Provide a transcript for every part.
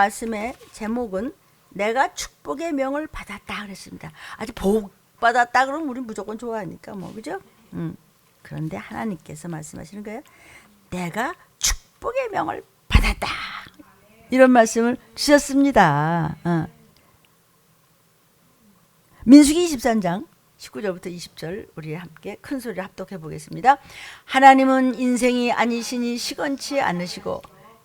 말씀의 제목은 내가 축복의 명을 받았다 그랬습니다. 아주 복 받았다 그러면 우리 무조건 좋아하니까 뭐 그죠? 그런데 하나님께서 말씀하시는 거예요. 내가 축복의 명을 받았다. 이런 말씀을 주셨습니다. 민수기 23장 19절부터 20절 우리 함께 큰 소리로 합독해 보겠습니다. 하나님은 인생이 아니시니 시건치 않으시고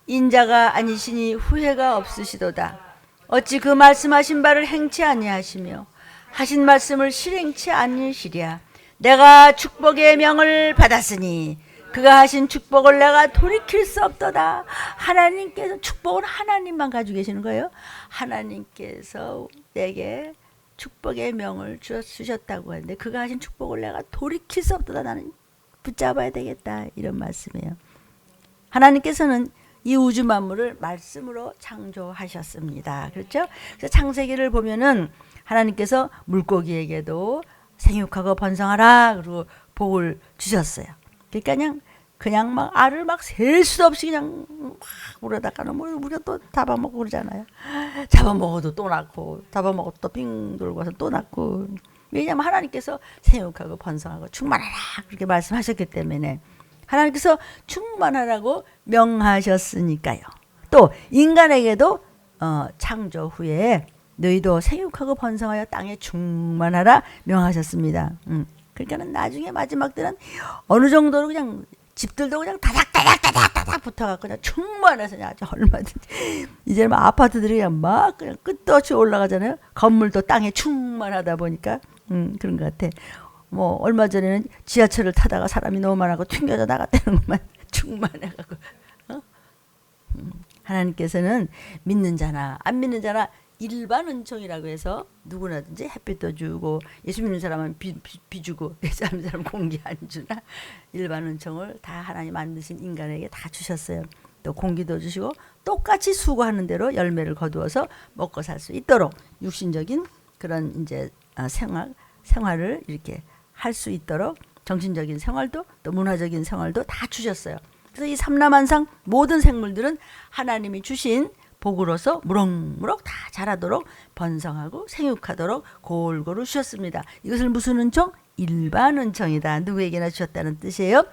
인자가 아니시니 후회가 없으시도다. 어찌 그 말씀하신 바를 행치 아니하시며 하신 말씀을 실행치 아니시랴. 내가 축복의 명을 받았으니 그가 하신 축복을 내가 돌이킬 수 없도다. 하나님께서 축복은 하나님만 가지고 계시는 거예요. 하나님께서 내게 축복의 명을 주셨다고 하는데 그가 하신 축복을 내가 돌이킬 수 없도다. 나는 붙잡아야 되겠다. 이런 말씀이에요. 하나님께서는 이 우주 만물을 말씀으로 창조하셨습니다. 그렇죠? 그래서 창세기를 보면은 하나님께서 물고기에게도 생육하고 번성하라 그리고 복을 주셨어요. 그러니까 그냥 막 알을 막 셀 수도 없이 그냥 막 물에다가는 뭐 우리가 또 잡아먹고 그러잖아요. 잡아먹어도 또 낳고 잡아먹어도 또 빙 돌고 와서 또 낳고. 왜냐하면 하나님께서 생육하고 번성하고 충만하라 그렇게 말씀하셨기 때문에 하나님께서 충만하라고 명하셨으니까요. 또 인간에게도 창조 후에 너희도 생육하고 번성하여 땅에 충만하라 명하셨습니다. 그러니까는 나중에 마지막 때는 어느 정도로 그냥 집들도 그냥 다닥다닥 붙어갖고 그냥 충만해서 그냥 아주 얼마든지 이제는 막 아파트들이 그냥 끝도 없이 올라가잖아요. 건물도 땅에 충만하다 보니까 그런 것 같아. 뭐 얼마 전에는 지하철을 타다가 사람이 너무 많아서 튕겨져 나갔다는 것만 충만해갖고 하나님께서는 믿는 자나 안 믿는 자나 일반 은총이라고 해서 누구나든지 햇빛도 주고 예수 믿는 사람은 비 주고 예수 믿는 사람은 공기 안 주나 일반 은총을 다 하나님 만드신 인간에게 다 주셨어요. 또 공기도 주시고 똑같이 수고하는 대로 열매를 거두어서 먹고 살 수 있도록 육신적인 그런 이제 생활을 이렇게 할 수 있도록 정신적인 생활도 또 문화적인 생활도 다 주셨어요. 그래서 이 삼라만상 모든 생물들은 하나님이 주신 복으로서 무럭무럭 다 자라도록 번성하고 생육하도록 골고루 주셨습니다. 이것을 무슨 은총? 일반 은총이다. 누구에게나 주셨다는 뜻이에요.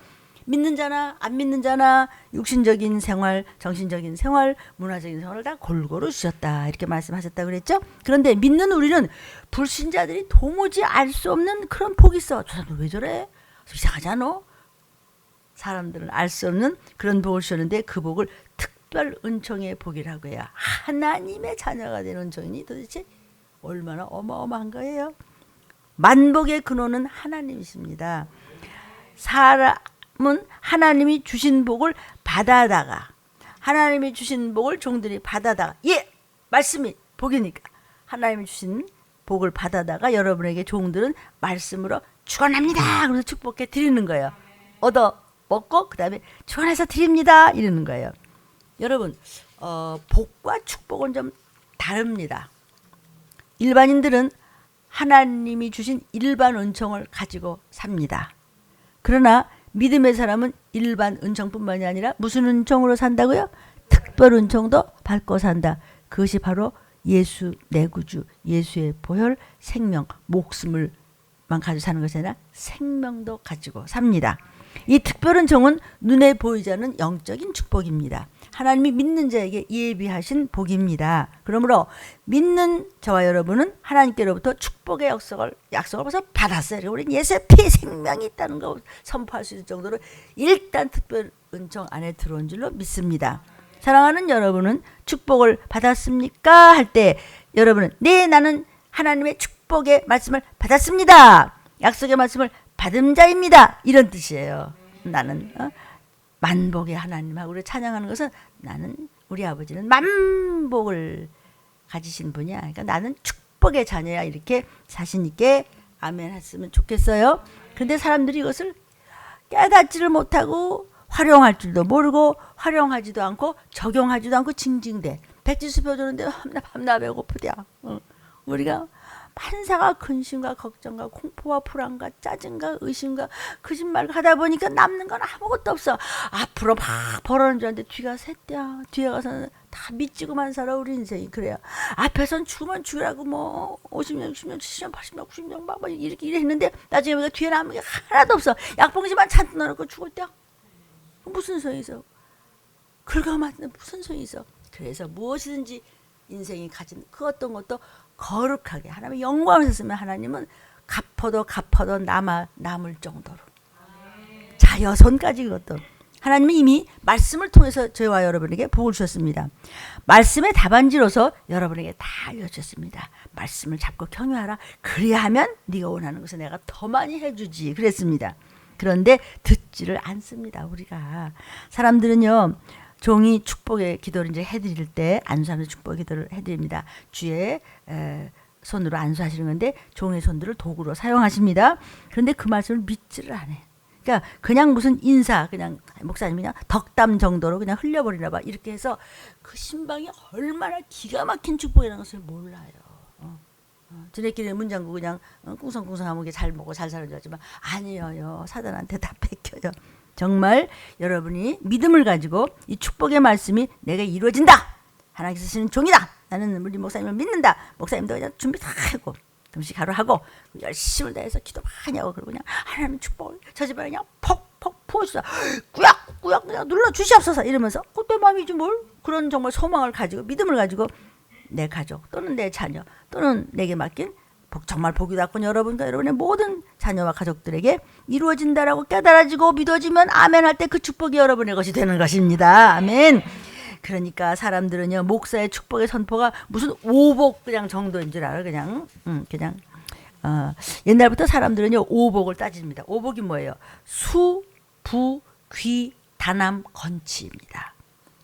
믿는 자나 안 믿는 자나 육신적인 생활, 정신적인 생활, 문화적인 생활을 다 골고루 주셨다. 이렇게 말씀하셨다고 그랬죠. 그런데 믿는 우리는 불신자들이 도무지 알 수 없는 그런 복이 있어. 저 사람 왜 저래? 이상하지 않아? 사람들은 알 수 없는 그런 복을 주셨는데 그 복을 특별 은총의 복이라고 해요. 하나님의 자녀가 된 은총이니 도대체 얼마나 어마어마한 거예요. 만복의 근원은 하나님이십니다. 사람은 하나님이 주신 복을 받아다가 하나님이 주신 복을 종들이 받아다가 말씀이 복이니까 하나님이 주신 복을 받아다가 여러분에게 종들은 말씀으로 축원합니다. 그래서 축복해 드리는 거예요. 얻어 먹고 그 다음에 축원해서 드립니다. 이러는 거예요. 여러분 복과 축복은 좀 다릅니다. 일반인들은 하나님이 주신 일반 은총을 가지고 삽니다. 그러나 믿음의 사람은 일반 은총뿐만이 아니라 무슨 은총으로 산다고요? 특별 은총도 받고 산다. 그것이 바로 예수 내 구주, 예수의 보혈, 생명, 목숨을만 가지고 사는 것이 아니라 생명도 가지고 삽니다. 이 특별 은총은 눈에 보이지 않는 영적인 축복입니다. 하나님이 믿는 자에게 예비하신 복입니다. 그러므로 믿는 저와 여러분은 하나님께로부터 축복의 약속을 벌써 받았어요. 우리는 예수의 피 생명이 있다는 걸 선포할 수 있을 정도로 일단 특별 은총 안에 들어온 줄로 믿습니다. 사랑하는 여러분은 축복을 받았습니까? 할 때 여러분은 네, 나는 하나님의 축복의 말씀을 받았습니다. 약속의 말씀을 받은 자입니다. 이런 뜻이에요. 나는 만복의 하나님하고 우리 찬양하는 것은 나는 우리 아버지는 만복을 가지신 분이야. 그러니까 나는 축복의 자녀야. 이렇게 자신 있게 아멘 했으면 좋겠어요. 그런데 사람들이 이것을 깨닫지를 못하고 활용할 줄도 모르고 활용하지도 않고 적용하지도 않고 징징대. 백지수 펴주는데 밤나 배고프대요. 우리가 환상과 근심과 걱정과 공포와 불안과 짜증과 의심과 거짓말을 하다 보니까 남는 건 아무것도 없어. 앞으로 막 벌어는 줄 알았는데 뒤가 샜대요. 뒤에 가서는 다 믿지고만 살아 우리 인생이. 그래요. 앞에선 죽으면 죽으라고 뭐 50년 60년 70년 80년 90년 막 이렇게 했는데 나중에 보니까 뒤에 남은 게 하나도 없어. 약봉지만 잔뜩 넣어놓고 죽을 때 무슨 소용이 있어. 긁어맞는 무슨 소용이 있어. 그래서 무엇이든지 인생이 가진 그 어떤 것도 거룩하게 하나님의 영광을 쓰면 하나님은 갚아도 남을 정도로 자여손까지 그것도 하나님은 이미 말씀을 통해서 저희와 여러분에게 복을 주셨습니다. 말씀의 답안지로서 여러분에게 다 알려주셨습니다. 말씀을 잡고 경유하라. 그래야 하면 네가 원하는 것을 내가 더 많이 해주지 그랬습니다. 그런데 듣지를 않습니다. 우리가 사람들은요, 종이 축복의 기도를 이제 해드릴 때 안수하면서 축복의 기도를 해드립니다. 주의 손으로 안수하시는 건데 종의 손들을 도구로 사용하십니다. 그런데 그 말씀을 믿지를 않아요. 그러니까 그냥 무슨 인사, 그냥 목사님 그냥 덕담 정도로 그냥 흘려버리나 봐. 이렇게 해서 그 신방이 얼마나 기가 막힌 축복이라는 것을 몰라요. 지네끼리 문장구 그냥 꿍성꿍성하면 잘 먹고 잘 사는 줄 알지만 아니에요. 사단한테 다 뺏겨요. 정말 여러분이 믿음을 가지고 이 축복의 말씀이 내가 이루어진다. 하나님께서 쓰시는 종이다. 나는 우리 목사님을 믿는다. 목사님도 그냥 준비 다 하고 금식하러 하고 열심을 다해서 기도 많이 하고 그러고 그냥 하나님 축복을 저 집에 그냥 퍽퍽 부어주사 꾸역꾸역 그냥 눌러주시옵소서 이러면서 그때 마음이지 뭘. 그런 정말 소망을 가지고 믿음을 가지고 내 가족 또는 내 자녀 또는 내게 맡긴 정말 복이 닿군 여러분과 여러분의 모든 자녀와 가족들에게 이루어진다라고 깨달아지고 믿어지면 아멘 할 때 그 축복이 여러분의 것이 되는 것입니다. 아멘. 그러니까 사람들은요, 목사의 축복의 선포가 무슨 오복 그냥 정도인 줄 알아. 그냥 옛날부터 사람들은요 오복을 따집니다. 오복이 뭐예요? 수, 부, 귀, 다남, 건치입니다.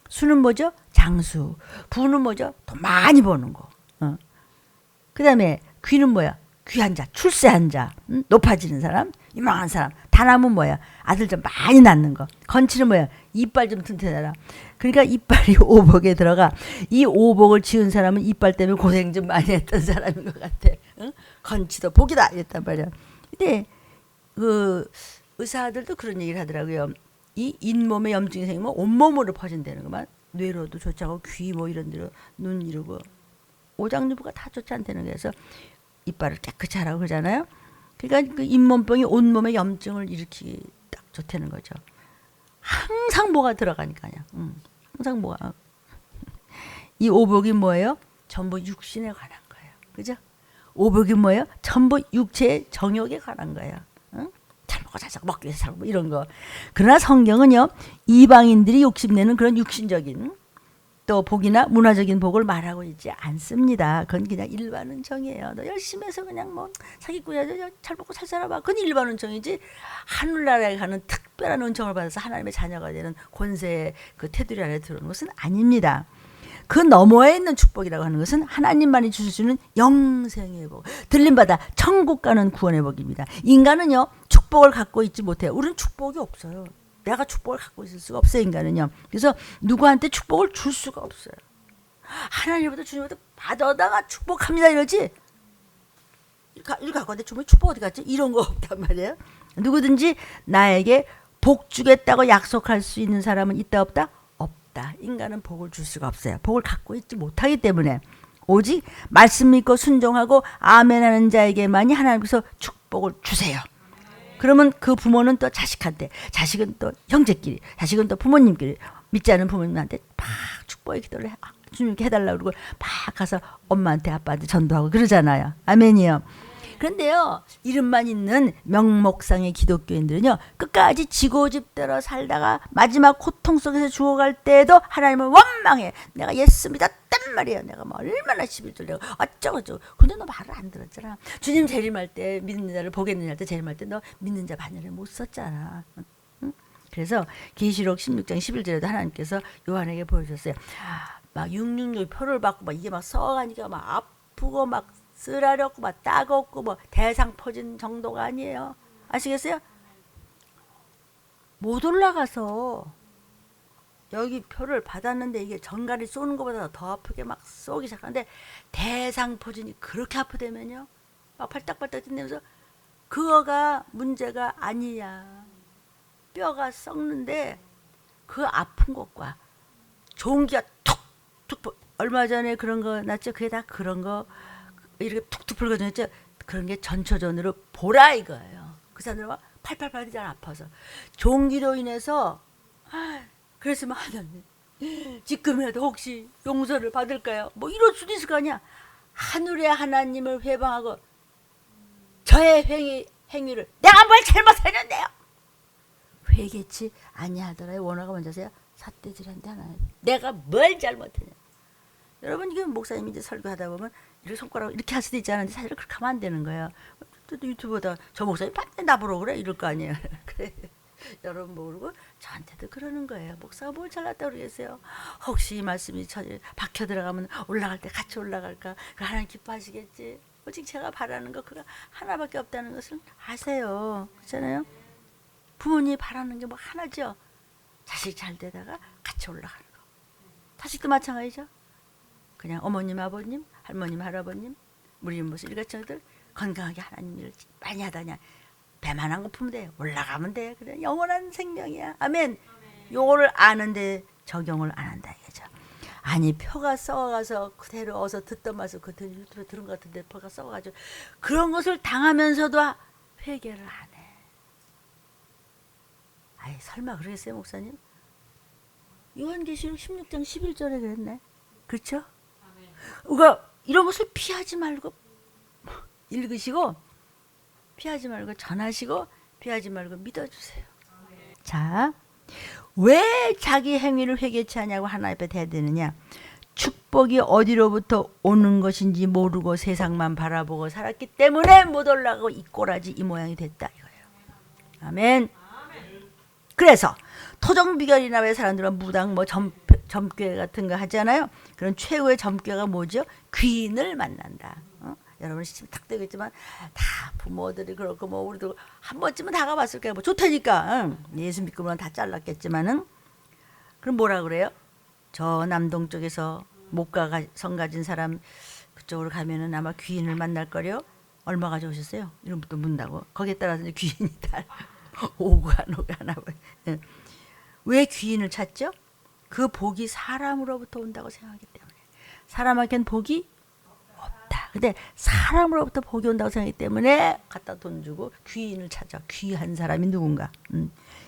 수는 뭐죠? 장수. 부는 뭐죠? 돈 많이 버는 거. 그 다음에 귀는 뭐야? 귀한 자, 출세한 자, 높아지는 사람, 유명한 사람. 다남은 뭐야? 아들 좀 많이 낳는 거. 건치는 뭐야? 이빨 좀 튼튼해라. 그러니까 이빨이 오복에 들어가. 이 오복을 지은 사람은 이빨 때문에 고생 좀 많이 했던 사람인 것 같아. 응? 건치도 복이다 이랬단 말이야. 근데 그 의사들도 그런 얘기를 하더라고요. 이 잇몸에 염증이 생기면 온몸으로 퍼진다는 것만. 뇌로도 좋지 않고 귀 뭐 이런 데로 눈 이러고 오장육부가 다 좋지 않다는 거에서 이빨을 깨끗이 하라고 그러잖아요. 그러니까 그 잇몸병이 온몸에 염증을 일으키기 딱 좋다는 거죠. 항상 뭐가 들어가니까요. 항상 뭐가. 이 오복이 뭐예요? 전부 육신에 관한 거예요. 그죠? 오복이 뭐예요? 전부 육체의 정욕에 관한 거예요. 응? 잘 먹고 잘 자고 먹기 위해서 잘 먹고 이런 거. 그러나 성경은요, 이방인들이 욕심내는 그런 육신적인 또 복이나 문화적인 복을 말하고 있지 않습니다. 그건 그냥 일반 은총이에요. 너 열심히 해서 그냥 뭐 사기꾼이야 잘 먹고 잘 살아봐. 그건 일반 은총이지 하늘나라에 가는 특별한 은총을 받아서 하나님의 자녀가 되는 권세의 그 테두리 안에 들어오는 것은 아닙니다. 그 너머에 있는 축복이라고 하는 것은 하나님만이 주시는 영생의 복, 들림받아 천국 가는 구원의 복입니다. 인간은요 축복을 갖고 있지 못해요. 우리는 축복이 없어요. 내가 축복을 갖고 있을 수가 없어요. 인간은요. 그래서 누구한테 축복을 줄 수가 없어요. 하나님부터 주님부터 받아다가 축복합니다 이러지. 이렇게 갖고 왔는데 주님이 축복 어디 갔지? 이런 거 없단 말이에요. 누구든지 나에게 복 주겠다고 약속할 수 있는 사람은 있다 없다? 없다. 인간은 복을 줄 수가 없어요. 복을 갖고 있지 못하기 때문에 오직 말씀 믿고 순종하고 아멘하는 자에게만이 하나님께서 축복을 주세요. 그러면 그 부모는 또 자식한테, 자식은 또 형제끼리, 자식은 또 부모님끼리, 믿지 않은 부모님한테 막 축복의 기도를 주님께 해달라고 그러고 막 가서 엄마한테 아빠한테 전도하고 그러잖아요. 아멘이요. 그런데요, 이름만 있는 명목상의 기독교인들은요, 끝까지 지고집대로 살다가 마지막 고통 속에서 죽어갈 때에도 하나님을 원망해. 내가 예수 믿었단 말이에요. 내가 뭐 얼마나 시비를 내고 어쩌고저쩌고. 근데 너 말을 안 들었잖아. 주님 재림할 때 믿는 자를 보겠느냐 할 때 재림할 때 너 믿는 자 반열에 못 썼잖아. 응? 그래서 계시록 16장 11절에도 하나님께서 요한에게 보여줬어요. 막 666 표를 받고 막 이게 막 써가니까 막 아프고 막 쓰라렸고 막 따갑고 뭐 대상 퍼진 정도가 아니에요. 아시겠어요? 못 올라가서 여기 표를 받았는데 이게 전갈이 쏘는 것보다 더 아프게 막 쏘기 시작하는데 대상 포진이 그렇게 아프다면요. 막 팔딱팔딱 뛴다면서 그거가 문제가 아니야. 뼈가 썩는데 그 아픈 것과 종기가 툭 얼마 전에 그런 거 났죠. 그게 다 그런 거 이렇게 툭툭 불거졌죠. 그런 게 전초전으로 보라 이거예요. 그 사람들 막 팔팔팔 뛰잖아. 아파서 종기로 인해서. 그랬으면 하나님 지금이라도 혹시 용서를 받을까요? 뭐 이럴 수도 있을 거 아니야. 하늘의 하나님을 회방하고 저의 행위를 내가 뭘 잘못했는데요. 회개치 아니하더라. 원어가 먼저세요. 삿대질한데 하나님 내가 뭘 잘못했냐. 여러분 이게 목사님이 이제 설교하다 보면 이렇게 손가락 이렇게 할 수도 있잖아요. 사실 그렇게 하면 안 되는 거예요. 또 유튜브다 저 목사님 반대 나보러 그래 이럴 거 아니에요. 그래. 여러분 모르고 저한테도 그러는 거예요. 목사가 뭘 잘났다고 그러겠어요. 혹시 이 말씀이 박혀 들어가면 올라갈 때 같이 올라갈까. 그 하나님 기뻐하시겠지. 오직 제가 바라는 거 그거 하나밖에 없다는 것을 아세요. 그렇잖아요. 부모님이 바라는 게 뭐 하나죠. 자식 잘 되다가 같이 올라가는 거. 자식도 마찬가지죠. 그냥 어머님 아버님 할머님 할아버님 우리 무슨 일가청들 건강하게 하나님 일을 많이 하다냐. 배만 안 고프면 돼. 올라가면 돼. 그래 영원한 생명이야. 아멘. 요거를 아는데 적용을 안 한다 이거죠. 아니 표가 썩어가서 그대로 어서 듣던 말씀 그 유튜브에 들은 것 같은데 표가 썩어가지고 그런 것을 당하면서도 회개를 안 해. 아이 설마 그러겠어요 목사님? 요한계시록 16장 11절에 그랬네. 그렇죠? 그러니까 이런 것을 피하지 말고 읽으시고 피하지 말고 전하시고 피하지 말고 믿어주세요. 자, 왜 자기 행위를 회개치 하냐고 하나님 앞에 대드느냐. 축복이 어디로부터 오는 것인지 모르고 세상만 바라보고 살았기 때문에 못 올라가고 이 꼬라지 이 모양이 됐다 이거예요. 아멘. 그래서 토종비결이나 왜 사람들은 무당 뭐 점괘 같은 거 하잖아요. 그런 최고의 점괘가 뭐죠? 귀인을 만난다. 여러분 시침 탁 되겠지만 다 부모들이 그렇고 뭐 우리도 한 번쯤은 다 가봤을 거예요. 뭐 좋다니까. 예수 믿고 보면 다 잘랐겠지만은 그럼 뭐라 그래요? 저 남동 쪽에서 목가 성 가진 사람 그쪽으로 가면은 아마 귀인을 만날 거려. 얼마 가져오셨어요? 이런 것도 묻는다고. 거기에 따라서 이제 귀인이 다 오고 안 오고 하나 봐요. 왜 귀인을 찾죠? 그 복이 사람으로부터 온다고 생각하기 때문에. 사람에겐 복이 없다. 근데 사람으로부터 복이 온다고 생각하기 때문에 갖다 돈 주고 귀인을 찾아. 귀한 사람이 누군가.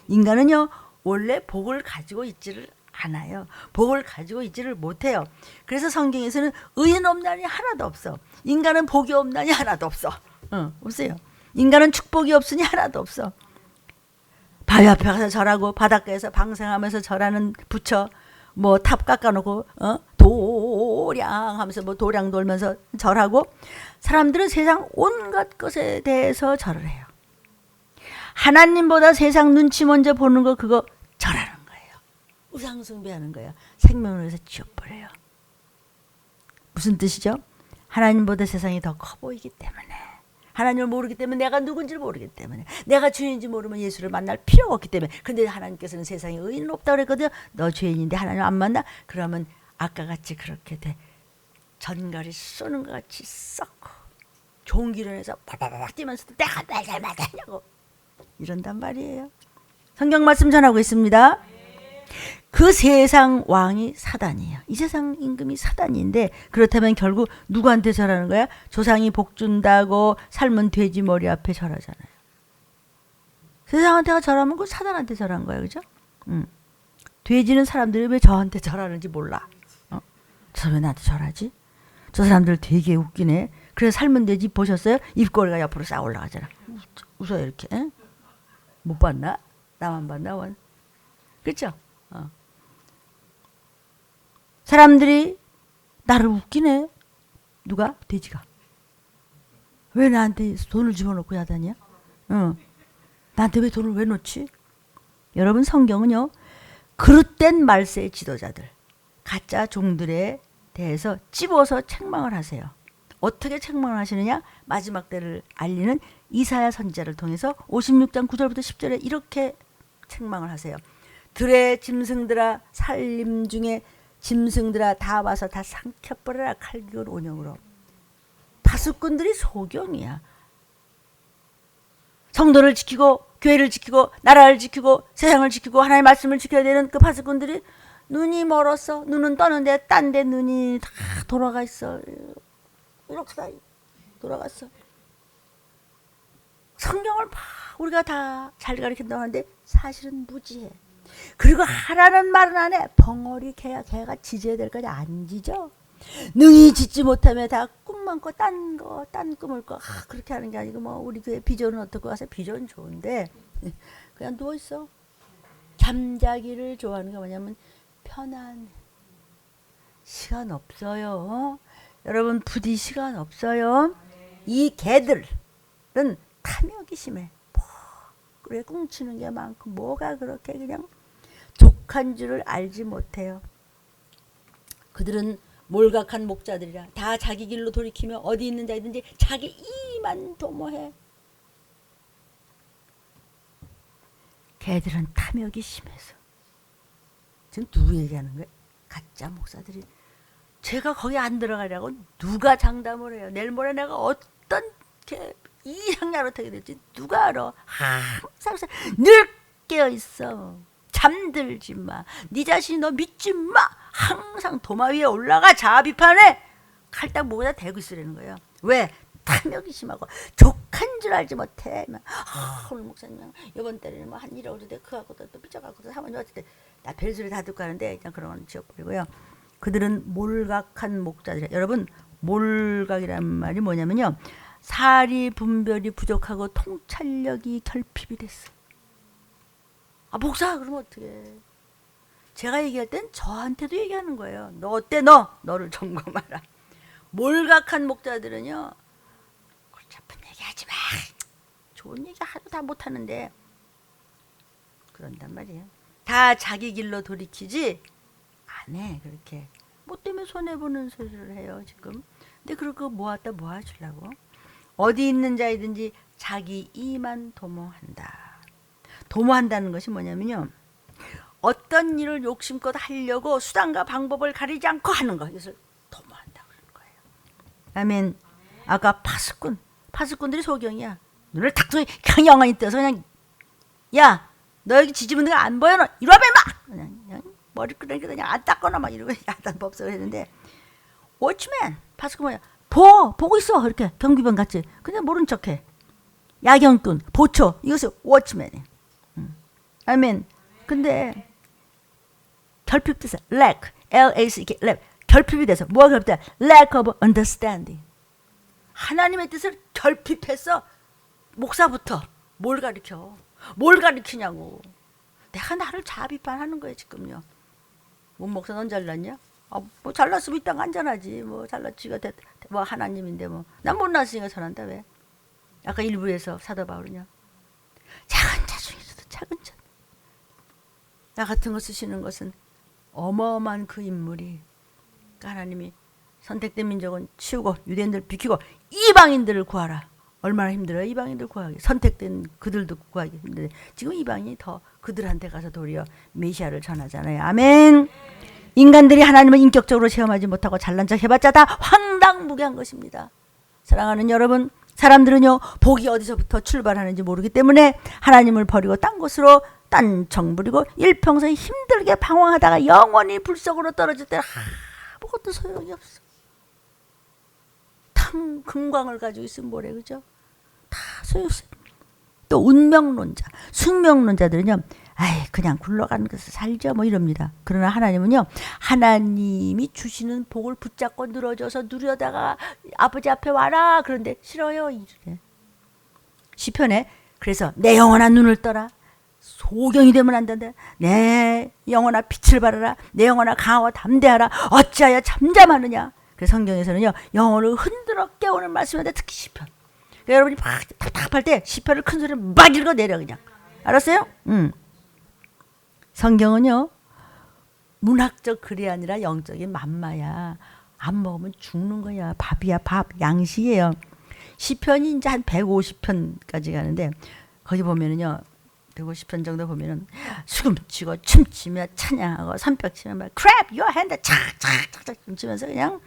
인간은요 원래 복을 가지고 있지를 않아요. 복을 가지고 있지를 못해요. 그래서 성경에서는 의인 없나니 하나도 없어. 인간은 복이 없나니 하나도 없어. 없어요. 인간은 축복이 없으니 하나도 없어. 바위 앞에 가서 절하고 바닷가에서 방생하면서 절하는 부처 뭐 탑 깎아놓고 도량 하면서 뭐 도량 돌면서 절하고 사람들은 세상 온갖 것에 대해서 절을 해요. 하나님보다 세상 눈치 먼저 보는 거 그거 절하는 거예요. 우상 숭배하는 거예요. 생명을 위해서 지어버려요. 무슨 뜻이죠? 하나님보다 세상이 더 커 보이기 때문에 하나님을 모르기 때문에 내가 누군지를 모르기 때문에 내가 주인인지 모르면 예수를 만날 필요가 없기 때문에 근데 하나님께서는 세상에 의인은 없다고 그랬거든요. 너 죄인인데 하나님 안 만나? 그러면 아까 같이 그렇게 돼. 전갈이 쏘는 것 같이 썩고 종기로 해서 바바바박 뛰면서도 내가 말 잘못하냐고 이런단 말이에요. 성경 말씀 전하고 있습니다. 그 세상 왕이 사단이에요. 이 세상 임금이 사단인데 그렇다면 결국 누구한테 절하는 거야? 조상이 복 준다고 삶은 돼지 머리 앞에 절하잖아요. 세상한테 절하면 그 사단한테 절한 거야. 그죠? 돼지는 사람들이 왜 저한테 절하는지 몰라. 저 왜 나한테 절하지? 저 사람들 되게 웃기네. 그래서 삶은 돼지 보셨어요? 입꼬리가 옆으로 싹 올라가잖아. 웃어요 이렇게. 에? 못 봤나? 나만 봤나? 그렇죠? 사람들이 나를 웃기네. 누가? 돼지가. 왜 나한테 돈을 집어넣고 야단이야? 나한테 왜 돈을 왜 놓지? 여러분 성경은요. 그릇된 말세의 지도자들, 가짜 종들에 대해서 찝어서 책망을 하세요. 어떻게 책망을 하시느냐? 마지막 때를 알리는 이사야 선지자를 통해서 56장 9절부터 10절에 이렇게 책망을 하세요. 들의 짐승들아 살림 중에 짐승들아 다 와서 다 삼켜버려라 칼기울 온영으로. 파수꾼들이 소경이야. 성도를 지키고 교회를 지키고 나라를 지키고 세상을 지키고 하나님의 말씀을 지켜야 되는 그 파수꾼들이 눈이 멀었어. 눈은 떠는데 딴 데 눈이 다 돌아가 있어. 이렇게 다 돌아갔어. 성경을 막 우리가 다 잘 가르친다고 하는데 사실은 무지해. 그리고 하라는 말은 안 해. 벙어리 개가 짖어야 될 거지 안 짖어. 능히 짖지 못하면 다 꿈만 꿔, 딴 꿈을 꿔. 그렇게 하는 게 아니고 뭐 우리 교회 비전은 어떻고 가서 비전 좋은데 그냥 누워 있어. 잠자기를 좋아하는 게 뭐냐면 편안해. 시간 없어요. 여러분 부디 시간 없어요. 이 개들은 탐욕이 심해. 그래 꿍치는 게 많고 뭐가 그렇게 그냥 족한 줄을 알지 못해요. 그들은 몰각한 목자들이라 다 자기 길로 돌이키며 어디 있는 자이든지 자기 이만 도모해. 걔들은 탐욕이 심해서. 지금 누구 얘기하는 거예요? 가짜 목사들이. 제가 거기 안 들어가려고 누가 장담을 해요? 내일 모레 내가 어떤 이상야로 타게 될지 누가 알아? 항상 늘 깨어 있어. 잠들지 마. 네 자신이 너 믿지 마. 항상 도마 위에 올라가 자아 비판에 칼딱 목에다 대고 있으라는 거예요. 왜? 탐욕이 심하고 족한 줄 알지 못해. 오늘 목사님 이번 달에는 뭐 한 1억 그런데 그하고도 또 삐져갖고도 사모님 어쨌든 나 별소리 다 듣고 하는데 그냥 그런 건 지워버리고요. 그들은 몰각한 목자들이라. 여러분 몰각이란 말이 뭐냐면요. 사리 분별이 부족하고 통찰력이 결핍이 됐어. 아 목사 그러면 어떡해. 제가 얘기할 땐 저한테도 얘기하는 거예요. 너 어때 너를 점검하라. 몰각한 목자들은요. 골치 아픈 얘기하지 마. 좋은 얘기 하도 다 못하는데 그런단 말이에요. 다 자기 길로 돌이키지 안 해. 그렇게 뭐 때문에 손해보는 소리를 해요 지금. 근데 그거 모았다 모아주려고. 어디 있는 자이든지 자기 이만 도모한다. 도모한다는 것이 뭐냐면요. 어떤 일을 욕심껏 하려고 수단과 방법을 가리지 않고 하는 거. 이것을 도모한다고 그러는 거예요. 아멘. 아까 파수꾼들이 소경이야. 눈을 탁 뜨고 그냥 영원히 떠서 그냥 야 너 여기 지지면 내가 안 보여 너 이리 와봐 임마. 그냥 머리끄댕이 그냥 안 닦거나 막 이러고 야단 법석을 했는데 워치맨 파수꾼 뭐야. 보고 있어. 이렇게 경비병 같이. 그냥 모른 척해. 야경꾼, 보초. 이것이 워치맨이에요. 아멘. 근데 결핍돼서 lack, L-A-C, lack. 결핍이 돼서 뭐가 결핍돼? lack of understanding. 하나님의 뜻을 결핍해서 목사부터 뭘 가르쳐? 뭘 가르치냐고. 내가 나를 자비판하는 거예요 지금요. 뭐 목사 넌 잘났냐? 뭐 잘났으면 이 땅 안전하지. 뭐 잘났지가 뭐 하나님인데 뭐. 난 못났으니까 전한다 왜? 아까 일부에서 사도 바울은요. 작은 자 중에서도 작은 자. 나 같은 거 쓰시는 것은 어마어마한 그 인물이. 그러니까 하나님이 선택된 민족은 치우고 유대인들 비키고 이방인들을 구하라. 얼마나 힘들어요 이방인들 구하기. 선택된 그들도 구하기 힘든데 지금 이방인이 더 그들한테 가서 도리어 메시아를 전하잖아요. 아멘. 인간들이 하나님을 인격적으로 체험하지 못하고 잘난 척 해봤자 다 황당무계한 것입니다. 사랑하는 여러분, 사람들은요 복이 어디서부터 출발하는지 모르기 때문에 하나님을 버리고 딴 곳으로 딴청 부리고 일평생 힘들게 방황하다가 영원히 불속으로 떨어질 때 아무것도 소용이 없어. 금광을 가지고 있으면 뭐래 그죠? 다 소용없어요. 또 운명론자, 숙명론자들은요 아이 그냥 굴러가는 것을 살죠 뭐 이럽니다. 그러나 하나님은요 하나님이 주시는 복을 붙잡고 늘어져서 누려다가 아버지 앞에 와라 그런데 싫어요 이래. 시편에 그래서 내 영혼아 눈을 떠라. 소경이 되면 안 된다. 내 영혼아 빛을 발하라. 내 영혼아 강하고 담대하라. 어찌하여 잠잠하느냐. 그래서 성경에서는요 영혼을 흔들어 깨우는 말씀인데 특히 시편. 그러니까 여러분이 막 답답할 때 시편을 큰 소리로 막 읽어내려 그냥. 알았어요? 성경은요 문학적 글이 아니라 영적인 맘마야. 안 먹으면 죽는 거야. 밥이야 밥. 양식이에요. 시편이 이제 한 150편까지 가는데 거기 보면은요 150편 정도 보면은 수금치고 춤추며 찬양하고 손뼉치며 막 crap your hand 착착착착 춤추면서 그냥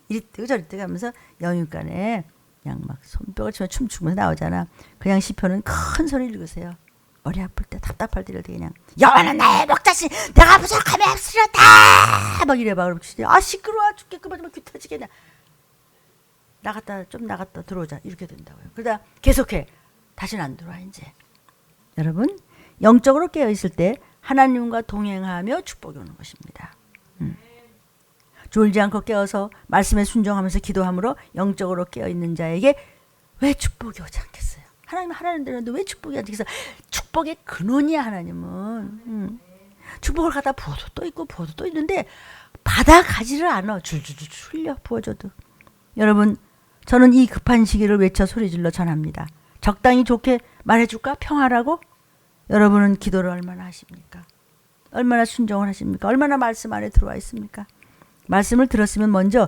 이리뜨고 저리뜨고 하면서 영육간에 그냥 막 손뼉을 치며 춤추면서 나오잖아. 그냥 시편은 큰 소리 읽으세요. 머리 아플 때 답답할 때 이럴 때 그냥 여와는 나의 목자신 내가 부족함에 앞서렸다 막 이래봐. 그럼 아 시끄러워 죽게 그만 좀 귀 터지겠냐. 나갔다 들어오자 이렇게 된다고요. 그러다 계속해. 다시는 안 들어와 이제. 여러분 영적으로 깨어있을 때 하나님과 동행하며 축복이 오는 것입니다. 졸지 않고 깨어서 말씀에 순종하면서 기도함으로 영적으로 깨어있는 자에게 왜 축복이 오지 않겠어요? 하나님 하라는 대로 했는데 왜 축복이 안 되겠어? 축복의 근원이야 하나님은. 축복을 갖다 부어도 또 있고 부어도 또 있는데 받아가지를 않아. 줄줄줄 흘려 부어줘도. 여러분 저는 이 급한 시기를 외쳐 소리질러 전합니다. 적당히 좋게 말해줄까? 평화라고? 여러분은 기도를 얼마나 하십니까? 얼마나 순종을 하십니까? 얼마나 말씀 안에 들어와 있습니까? 말씀을 들었으면 먼저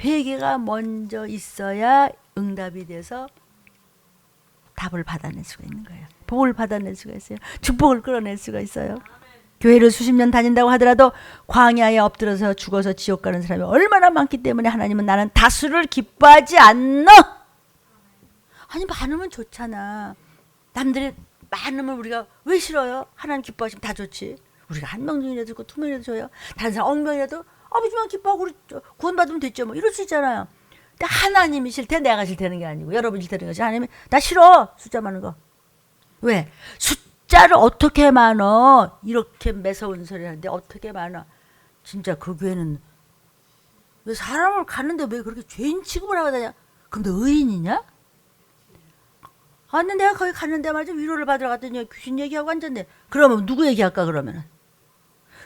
회개가 먼저 있어야 응답이 돼서 답을 받아낼 수가 있는 거예요. 복을 받아낼 수가 있어요. 축복을 끌어낼 수가 있어요. 교회를 수십 년 다닌다고 하더라도 광야에 엎드려서 죽어서 지옥 가는 사람이 얼마나 많기 때문에 하나님은 나는 다수를 기뻐하지 않노. 아니 많으면 좋잖아. 남들이 많으면 우리가 왜 싫어요? 하나님 기뻐하시면 다 좋지. 우리가 한 명이라도 좋고 두 명이라도 줘요. 다른 사람 10명이라도 아버지만 기뻐하고 우리 구원받으면 됐죠. 뭐 이럴 수 있잖아요. 근데 하나님이 싫대 내가 싫다는 게 아니고 여러분이 싫다는 거지. 하나님이 나 싫어 숫자 많은 거. 왜? 숫자를 어떻게 많어? 이렇게 매서운 소리 하는데 어떻게 많아? 진짜 그 교회는 왜 사람을 갔는데 왜 그렇게 죄인 취급을 하고 다냐? 그럼 너 의인이냐? 아니 내가 거기 갔는데 말이야 위로를 받으러 갔더니 귀신 얘기하고 앉았네. 그러면 누구 얘기할까 그러면은?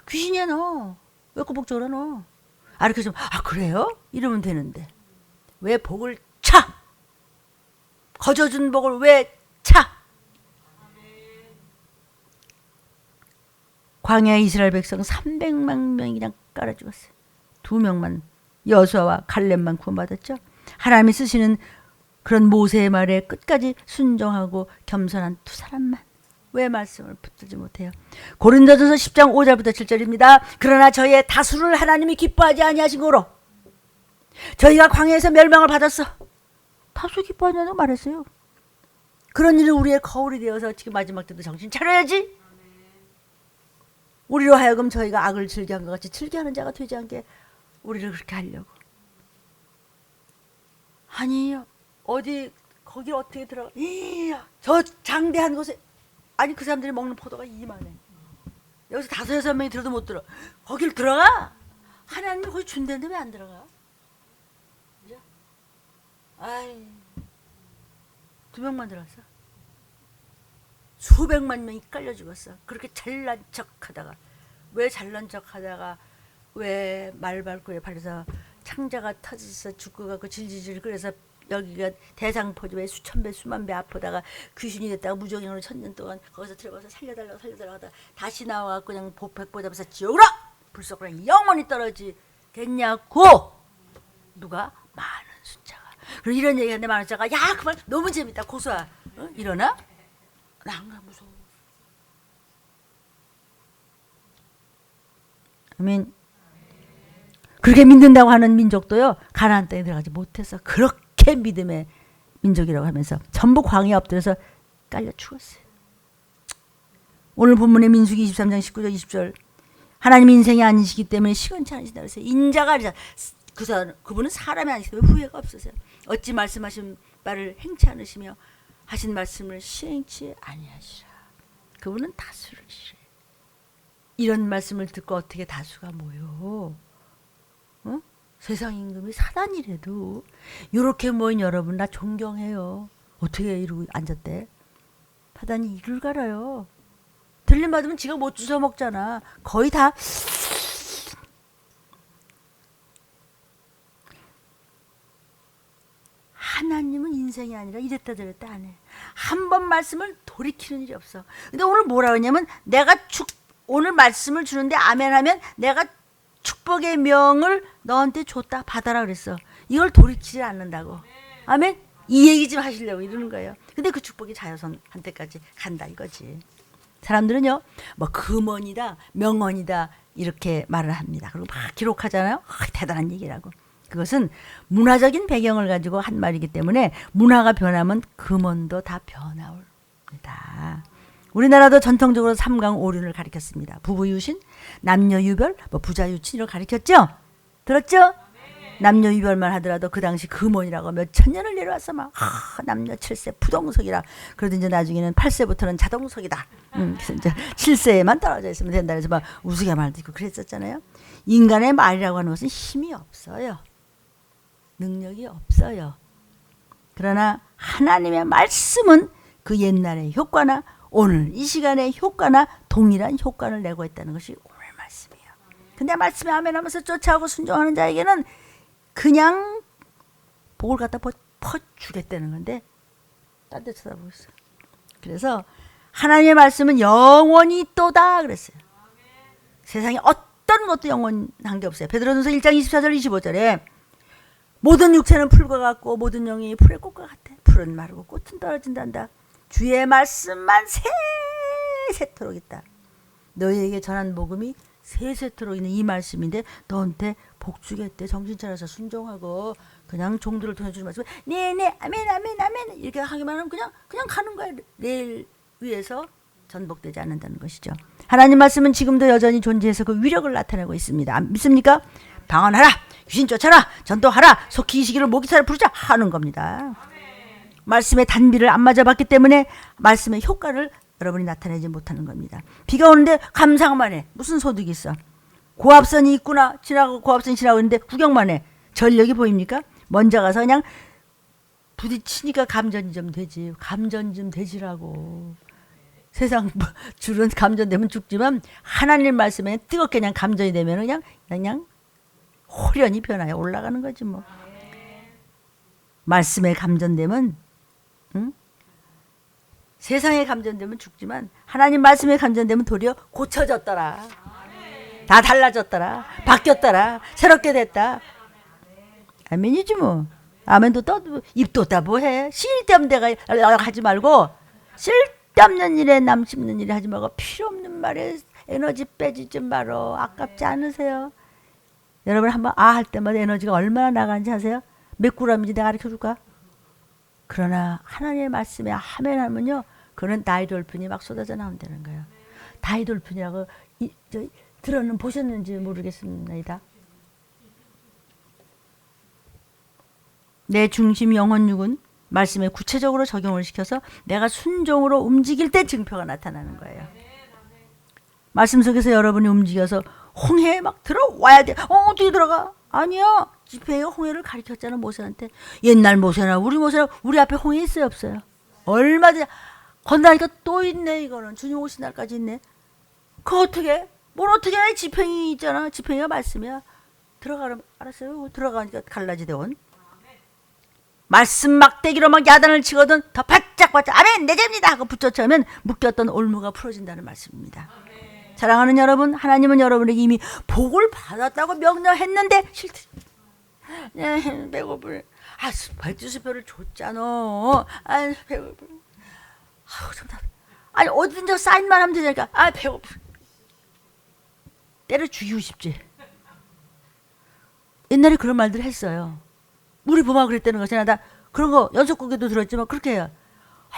귀신이야 너. 왜 꼬북적으로 너? 아 이렇게 좀 아 그래요? 이러면 되는데 왜 복을 차? 거저준 복을 왜 차? 광야의 이스라엘 백성 300만 명이 그냥 깔아 죽었어요. 2명만 여호수아와 갈렙만 구원받았죠. 하나님이 쓰시는 그런 모세의 말에 끝까지 순종하고 겸손한 2사람만 왜 말씀을 붙들지 못해요? 고린도전서 10장 5절부터 7절입니다. 그러나 저희의 다수를 하나님이 기뻐하지 아니하신 거로 저희가 광야에서 멸망을 받았어. 다수 기뻐하냐고 말했어요. 그런 일은 우리의 거울이 되어서 지금 마지막 때도 정신 차려야지. 우리로 하여금 저희가 악을 즐겨한 것 같이 즐겨하는 자가 되지 않게 우리를 그렇게 하려고. 아니 어디 거기를 어떻게 들어가? 저 장대한 곳에 아니 그 사람들이 먹는 포도가 이만해. 여기서 5, 6명이 들어도 못 들어. 거길 들어가? 하나님이 거기 준다는데 왜 안 들어가? 그죠? 아이 2명만 들어갔어. 수백만 명이 깔려 죽었어. 그렇게 잘난 척하다가 왜 잘난 척하다가 왜 말발굽에 발려서 창자가 터져서 죽어가고 질질질 그래서 여기가 대상포지에 수천 배 수만 배 아프다가 귀신이 됐다가 무정형으로 1000년 동안 거기서 들어가서 살려달라고 하다가 다시 나와갖고 그냥 복백 잡아서 지옥으로 불속으로 영원히 떨어지겠냐고. 누가? 많은 숫자가. 그리고 이런 얘기하는데 많은 숫자가 야 그만 너무 재밌다 고소하. 어? 일어나? 나 안 가 무서워. 아멘. 그렇게 믿는다고 하는 민족도요 가나안 땅에 들어가지 못해서 그렇게 믿음의 민족이라고 하면서 전부 광야에 엎드려서 깔려 죽었어요. 오늘 본문의 민수기 23장 19절 20절 하나님 인생이 아니시기 때문에 시건치 않으신다 그랬어요. 인자가 아니라 그분은 사람이 아니시기 때문에 후회가 없으세요. 어찌 말씀하신 바를 행치 않으시며 하신 말씀을 시행치 아니하시라. 그분은 다수를 싫어해요. 이런 말씀을 듣고 어떻게 다수가 모여? 어? 세상 임금이 사단이라도 이렇게 모인 여러분 나 존경해요. 어떻게 이러고 앉았대? 사단이 이를 갈아요. 들림 받으면 지가 못 주워 먹잖아. 거의 다 하나님은 인생이 아니라 이랬다 저랬다 안 해. 한 번 말씀을 돌이키는 일이 없어. 근데 오늘 뭐라 그러냐면 내가 오늘 말씀을 주는데 아멘하면 내가 축복의 명을 너한테 줬다 받아라 그랬어. 이걸 돌이키지 않는다고. 아멘? 이 얘기 좀 하시려고 이러는 거예요. 근데 그 축복이 자손한테까지 간다 이거지. 사람들은요 뭐 금원이다 명언이다 이렇게 말을 합니다. 그리고 막 기록하잖아요. 대단한 얘기라고. 그것은 문화적인 배경을 가지고 한 말이기 때문에 문화가 변하면 금원도 다 변합니다. 우리나라도 전통적으로 삼강 오륜을 가리켰습니다. 부부유신, 남녀유별, 부자유친으로 가리켰죠. 들었죠? 남녀유별만 하더라도 그 당시 금원이라고 몇 천 년을 내려와서 막 남녀 7세 부동석이라. 그러더 이제 나중에는 8세부터는 자동석이다. 그래서 이제 7세에만 떨어져 있으면 된다. 그래서 막 우스개 말도 있고 그랬었잖아요. 인간의 말이라고 하는 것은 힘이 없어요. 능력이 없어요. 그러나 하나님의 말씀은 그 옛날의 효과나 오늘 이 시간의 효과나 동일한 효과를 내고 있다는 것이 오늘 말씀이에요. 근데 말씀에 아멘하면서 쫓아오고 순종하는 자에게는 그냥 복을 갖다 퍼주겠다는 건데 딴 데 쳐다보고 있어요. 그래서 하나님의 말씀은 영원히 있도다 그랬어요. 세상에 어떤 것도 영원한 게 없어요. 베드로전서 1장 24절 25절에 모든 육체는 풀과 같고 모든 영이 풀의 꽃과 같아. 풀은 마르고 꽃은 떨어진단다. 주의 말씀만 세세토록 있다. 너희에게 전한 복음이 세세토록 있는 이 말씀인데 너한테 복 주겠대. 정신 차려서 순종하고 그냥 종들을 통해 주는 말씀. 네네 아멘 아멘 아멘 이렇게 하기만 하면 그냥 가는 거야. 내일 위해서 전복되지 않는다는 것이죠. 하나님 말씀은 지금도 여전히 존재해서 그 위력을 나타내고 있습니다. 믿습니까? 방언하라, 귀신 쫓아라, 전도하라, 속히 이 시기를 모기사를 부르자 하는 겁니다. 말씀의 단비를 안 맞아봤기 때문에 말씀의 효과를 여러분이 나타내지 못하는 겁니다. 비가 오는데 감상만 해. 무슨 소득이 있어? 고압선이 있구나. 고압선이 지나고 있는데 구경만 해. 전력이 보입니까? 먼저 가서 그냥 부딪히니까 감전이 좀 되지. 감전 좀 되지라고. 세상 줄은 감전되면 죽지만 하나님 말씀에 뜨겁게 그냥 감전이 되면 그냥 호련히 변하여 올라가는 거지 뭐. 말씀에 감전되면 세상에 감전되면 죽지만 하나님 말씀에 감전되면 도리어 고쳐졌더라. 다 달라졌더라. 바뀌었더라. 새롭게 됐다. 아멘이지 뭐. 아멘도 떠도 입도 다 뭐해. 쓸데없는 데가 하지 말고 쓸데없는 일에 남 씹는 일에 하지 말고 필요없는 말에 에너지 빼지지 말어. 아깝지 않으세요? 여러분 한번 할 때마다 에너지가 얼마나 나가는지 아세요? 몇 그램인지 내가 가르쳐줄까? 그러나 하나님의 말씀에 아멘 하면요. 그는 다이돌핀이 막 쏟아져 나온다는 거예요. 다이돌핀이라고 들어는 보셨는지 모르겠습니다. 내 중심 영혼육은 말씀에 구체적으로 적용을 시켜서 내가 순종으로 움직일 때 증표가 나타나는 거예요. 말씀 속에서 여러분이 움직여서 홍해에 막 들어와야 돼. 어떻게 들어가? 아니요. 지팡이가 홍해를 가르쳤잖아 모세한테. 옛날 모세나 우리 앞에 홍해 있어요 없어요? 얼마든지 건너니까 또 있네. 이거는 주님 오신 날까지 있네. 그거 어떻게? 뭘 어떻게 해? 지팡이 있잖아. 지팡이가 말씀이야. 들어가라. 알았어요. 들어가니까 갈라지대 온. 말씀 막대기로 막 야단을 치거든 더 바짝 아멘 내 죄입니다 하고 붙여쳐면 묶였던 올무가 풀어진다는 말씀입니다. 사랑하는 여러분, 하나님은 여러분에게 이미 복을 받았다고 명령했는데 싫대. 배고프네. 발주수표를 줬잖아. 배고프네. 아니 어디든지 사인만 하면 되니까 배고프네. 때려 죽이고 싶지. 옛날에 그런 말들 했어요. 우리 부모가 그랬다는 것이 나 그런 거 연속곡에도 들었지만 그렇게 해요.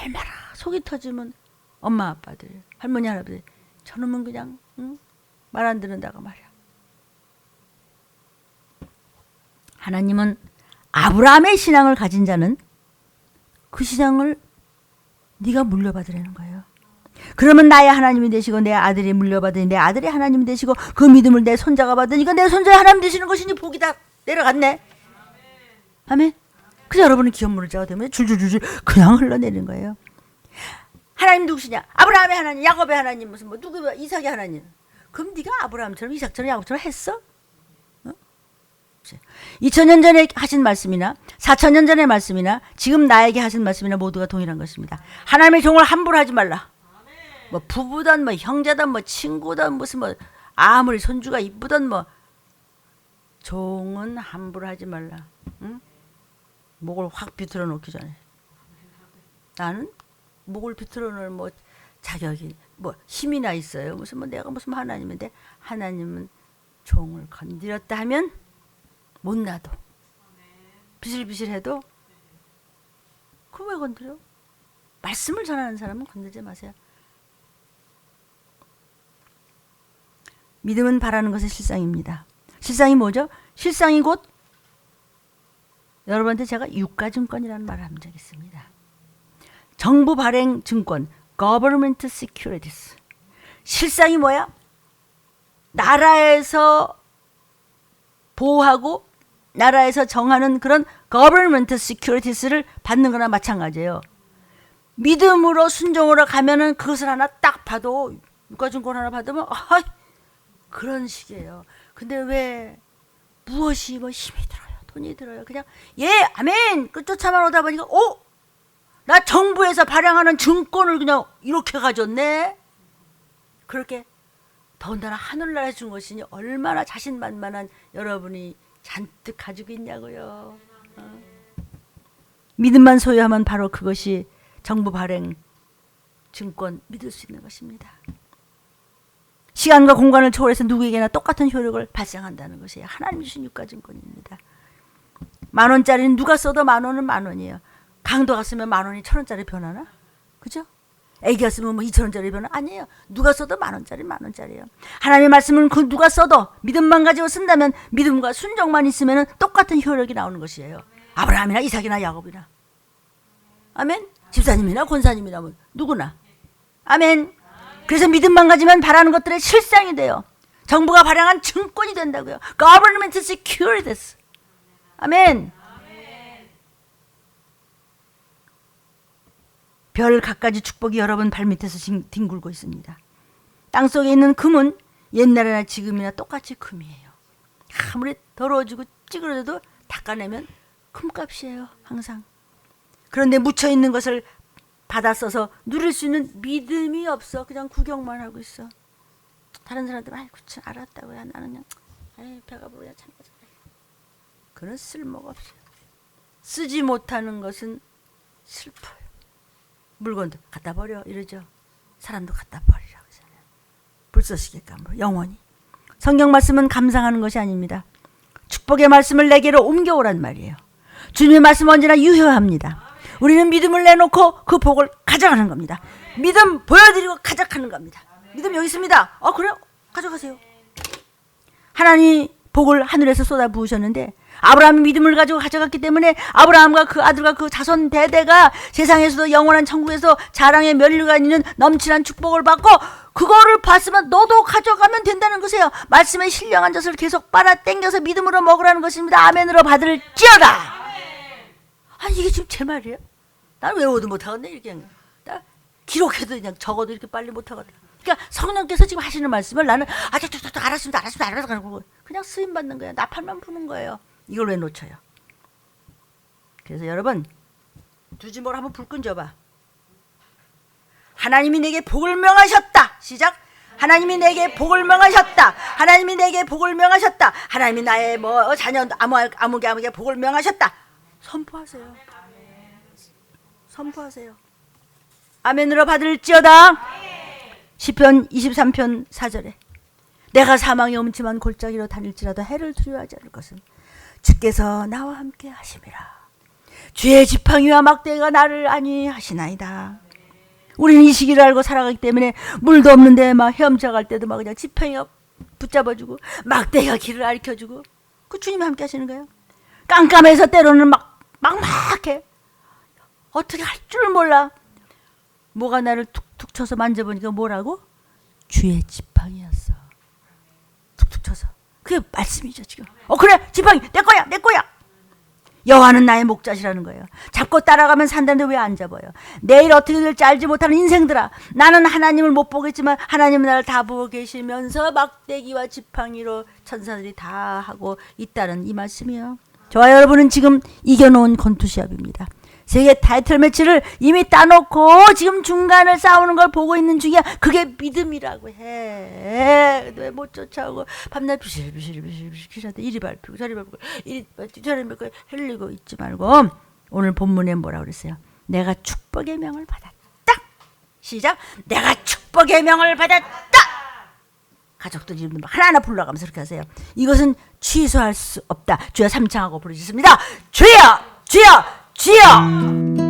얼마나 속이 터지면 엄마 아빠들 할머니 할아버지 저놈은 그냥 말 안 듣는다고 말이야. 하나님은 아브라함의 신앙을 가진 자는 그 신앙을 네가 물려받으라는 거예요. 그러면 나의 하나님이 되시고 내 아들이 물려받으니 내 아들이 하나님이 되시고 그 믿음을 내 손자가 받으니까 내 손자의 하나님 되시는 것이니 복이 다 내려갔네. 아멘. 그래서 여러분은 기업물을 자가 되면 줄줄줄줄 그냥 흘러내리는 거예요. 하나님 누구시냐? 아브라함의 하나님, 야곱의 하나님, 무슨 누구 이삭의 하나님. 그럼 네가 아브라함처럼 이삭처럼 야곱처럼 했어? 2000년 전에 하신 말씀이나 4000년 전의 말씀이나 지금 나에게 하신 말씀이나 모두가 동일한 것입니다. 하나님의 종을 함부로 하지 말라. 뭐 부부든 형제든 친구든 무슨 아무리 손주가 이쁘든 종은 함부로 하지 말라. 응? 목을 확 비틀어 놓기 전에. 나는 목을 비틀어 놓을 자격이 힘이나 있어요. 내가 무슨 하나님인데 하나님은 종을 건드렸다 하면 못 놔도 비실비실해도 그거 왜 건드려? 말씀을 전하는 사람은 건들지 마세요. 믿음은 바라는 것의 실상입니다. 실상이 뭐죠? 실상이 곧 여러분한테 제가 유가증권이라는 말을 한 적이 있습니다. 정부 발행 증권, Government Securities. 실상이 뭐야? 나라에서 보호하고 나라에서 정하는 그런 Government Securities를 받는 거나 마찬가지예요. 믿음으로 순종으로 가면은 그것을 하나 딱 봐도 유가증권 하나 받으면 그런 식이에요. 근데 왜 무엇이 뭐 힘이 들어요, 돈이 들어요. 그냥 아멘 쫓아만 오다 보니까 나 정부에서 발행하는 증권을 그냥 이렇게 가졌네. 그렇게 더군다나 하늘나라에 준 것이니 얼마나 자신만만한 여러분이 잔뜩 가지고 있냐고요. 믿음만 소유하면 바로 그것이 정부 발행 증권 믿을 수 있는 것입니다. 시간과 공간을 초월해서 누구에게나 똑같은 효력을 발생한다는 것이 하나님이 주신 유가증권입니다. 10,000원짜리는 누가 써도 10,000원은 10,000원이에요. 강도가 쓰면 10,000원이 1,000원짜리 변하나? 그죠? 애기가 쓰면 뭐 2,000원짜리 변화? 아니에요. 누가 써도 10,000원짜리 10,000원짜리예요. 하나님의 말씀은 그 누가 써도 믿음만 가지고 쓴다면, 믿음과 순종만 있으면 똑같은 효력이 나오는 것이에요. 아브라함이나 이삭이나 야곱이나. 아멘. 집사님이나 권사님이나 뭐 누구나. 아멘. 그래서 믿음만 가지면 바라는 것들의 실상이 돼요. 정부가 발행한 증권이 된다고요. Government Securities. 아멘. 별 갖가지 축복이 여러분 발밑에서 뒹굴고 있습니다. 땅속에 있는 금은 옛날이나 지금이나 똑같이 금이에요. 아무리 더러워지고 찌그러져도 닦아내면 금값이에요. 항상. 그런데 묻혀있는 것을 받아 써서 누릴 수 있는 믿음이 없어. 그냥 구경만 하고 있어. 다른 사람들은 아이고 참 알았다고요. 나는 그냥 배가 부르냐 참. 그런 쓸모가 없어요. 쓰지 못하는 것은 슬퍼요. 물건도 갖다 버려 이러죠. 사람도 갖다 버리라고 하잖아요. 불쏘시개가 뭐 영원히. 성경 말씀은 감상하는 것이 아닙니다. 축복의 말씀을 내게로 옮겨오란 말이에요. 주님의 말씀은 언제나 유효합니다. 우리는 믿음을 내놓고 그 복을 가져가는 겁니다. 믿음 보여드리고 가져가는 겁니다. 믿음 여기 있습니다. 그래요? 가져가세요. 하나님이 복을 하늘에서 쏟아 부으셨는데 아브라함이 믿음을 가지고 가져갔기 때문에 아브라함과 그 아들과 그 자손 대대가 세상에서도 영원한 천국에서 자랑의 면류가 있는 넘치는 축복을 받고, 그거를 봤으면 너도 가져가면 된다는 것이에요. 말씀의 신령한 젖을 계속 빨아 당겨서 믿음으로 먹으라는 것입니다. 아멘으로 받을지어다. 이게 지금 제 말이에요? 난 외워도 못하겠네. 이렇게 나 기록해도 그냥 적어도 이렇게 빨리 못하거든. 그러니까 성령께서 지금 하시는 말씀을 나는 알았습니다. 그냥 쓰임 받는 거예요. 나팔만 부는 거예요. 이걸 왜 놓쳐요? 그래서 여러분 두지모를 한번 불 끈져봐. 하나님이 내게 복을 명하셨다. 시작. 하나님이 내게 복을 명하셨다. 하나님이 내게 복을 명하셨다. 하나님이 나의 자녀 아무개 복을 명하셨다. 선포하세요. 선포하세요. 아멘으로 받을지어다. 시편 23편 4절에 내가 사망의 음침한 골짜기로 다닐지라도 해를 두려워하지 않을 것은 주께서 나와 함께 하심이라. 주의 지팡이와 막대가 나를 안위하시나이다. 우리는 이 시기를 알고 살아가기 때문에 물도 없는데 막 헤엄쳐갈 때도 막 그냥 지팡이가 붙잡아주고 막대가 길을 가르쳐주고, 그 주님이 함께 하시는 거예요. 깜깜해서 때로는 막막해. 어떻게 할 줄 몰라. 뭐가 나를 툭툭 쳐서 만져보니까 뭐라고? 주의 지팡이였어. 툭툭 쳐서. 그게 말씀이죠 지금. 그래 지팡이 내 거야. 여호와는 나의 목자시라는 거예요. 잡고 따라가면 산다는데 왜 안 잡아요? 내일 어떻게 될지 알지 못하는 인생들아, 나는 하나님을 못 보겠지만 하나님은 나를 다 보고 계시면서 막대기와 지팡이로 천사들이 다 하고 있다는 이 말씀이에요. 저와 여러분은 지금 이겨놓은 권투시합입니다. 세계 타이틀 매치를 이미 따놓고 지금 중간을 싸우는 걸 보고 있는 중이야. 그게 믿음이라고 해. 왜 못 쫓아오고 밤낮 비실비실하다 이리 밟히고 저리 밟히고 이리 저리 밟히고 흘리고 있지 말고, 오늘 본문에 뭐라고 그랬어요? 내가 축복의 명을 받았다. 시작. 내가 축복의 명을 받았다. 가족들 이름 하나하나 불러가면서 그렇게 하세요. 이것은 취소할 수 없다. 주여 삼창하고 부르짖습니다. 주여 주여 주여.